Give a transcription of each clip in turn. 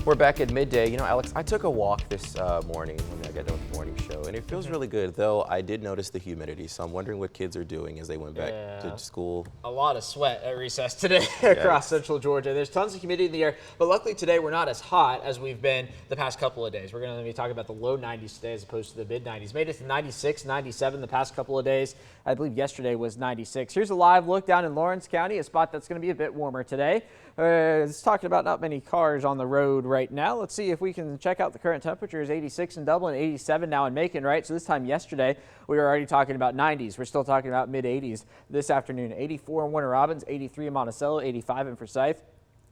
We're back at midday. You know, Alex, I took a walk this morning when I got done with the morning show, and it feels really good, though I did notice the humidity, so I'm wondering what kids are doing as they went back to school. A lot of sweat at recess today across central Georgia. There's tons of humidity in the air, but luckily today we're not as hot as we've been the past couple of days. We're going to be talking about the low 90s today as opposed to the mid 90s. Made it to 96, 97 the past couple of days. I believe yesterday was 96. Here's a live look down in Lawrence County, a spot that's going to be a bit warmer today. It's talking about not many cars on the road right now. Let's see if we can check out the current temperatures. 86 in Dublin, 87 now in Macon, right? So this time yesterday, we were already talking about 90s. We're still talking about mid 80s this afternoon. 84 in Warner Robins, 83 in Monticello, 85 in Forsyth.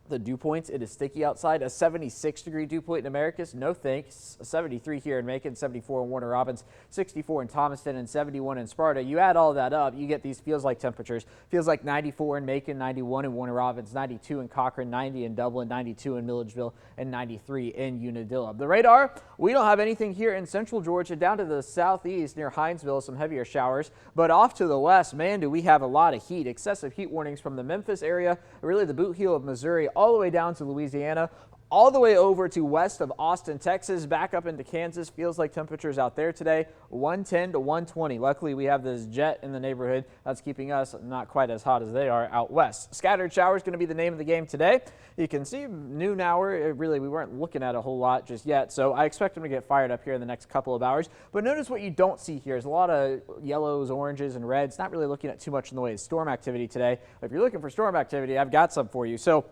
The dew points, it is sticky outside. A 76-degree dew point in Americus, no thanks. 73 here in Macon, 74 in Warner Robins, 64 in Thomaston, and 71 in Sparta. You add all that up, you get these feels like temperatures. Feels like 94 in Macon, 91 in Warner Robins, 92 in Cochrane, 90 in Dublin, 92 in Milledgeville, and 93 in Unadilla. The radar, we don't have anything here in central Georgia. Down to the southeast near Hinesville, some heavier showers. But off to the west, man, do we have a lot of heat. Excessive heat warnings from the Memphis area, really the boot heel of Missouri, all the way down to Louisiana, all the way over to west of Austin, Texas, back up into Kansas. Feels like temperatures out there today, 110 to 120. Luckily, we have this jet in the neighborhood that's keeping us not quite as hot as they are out west. Scattered showers going to be the name of the game today. You can see noon hour, we weren't looking at a whole lot just yet, so I expect them to get fired up here in the next couple of hours. But notice what you don't see here is a lot of yellows, oranges, and reds. Not really looking at too much in the way of storm activity today. If you're looking for storm activity, I've got some for you. So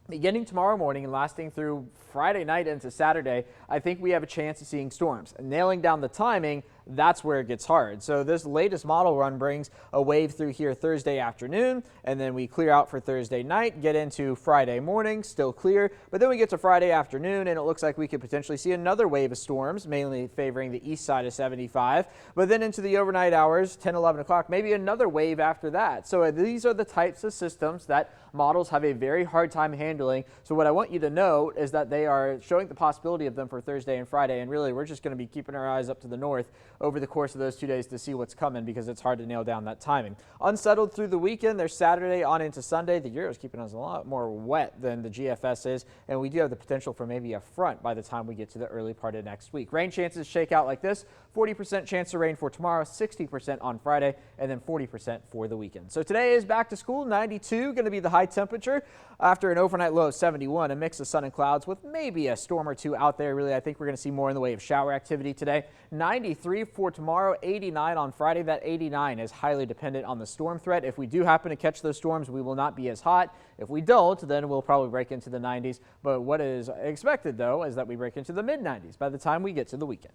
beginning tomorrow morning and lasting through Friday night into Saturday, I think we have a chance of seeing storms. And nailing down the timing, that's where it gets hard. So this latest model run brings a wave through here Thursday afternoon, and then we clear out for Thursday night, get into Friday morning, still clear. But then we get to Friday afternoon, and it looks like we could potentially see another wave of storms, mainly favoring the east side of 75. But then into the overnight hours, 10, 11 o'clock, maybe another wave after that. So these are the types of systems that models have a very hard time handling. So what I want you to note is that they are showing the possibility of them for Thursday and Friday, and really we're just going to be keeping our eyes up to the north over the course of those 2 days to see what's coming, because it's hard to nail down that timing. Unsettled through the weekend. There's Saturday on into Sunday. The Euro is keeping us a lot more wet than the GFS is, and we do have the potential for maybe a front by the time we get to the early part of next week. Rain chances shake out like this: 40% chance of rain for tomorrow, 60% on Friday, and then 40% for the weekend. So today is back to school. 92 going to be the high temperature after an overnight low of 71. A mix of sun and clouds with maybe a storm or two out there. Really, I think we're going to see more in the way of shower activity today. 93 for tomorrow, 89 on Friday. That 89 is highly dependent on the storm threat. If we do happen to catch those storms, we will not be as hot. If we don't, then we'll probably break into the 90s. But what is expected, though, is that we break into the mid 90s by the time we get to the weekend.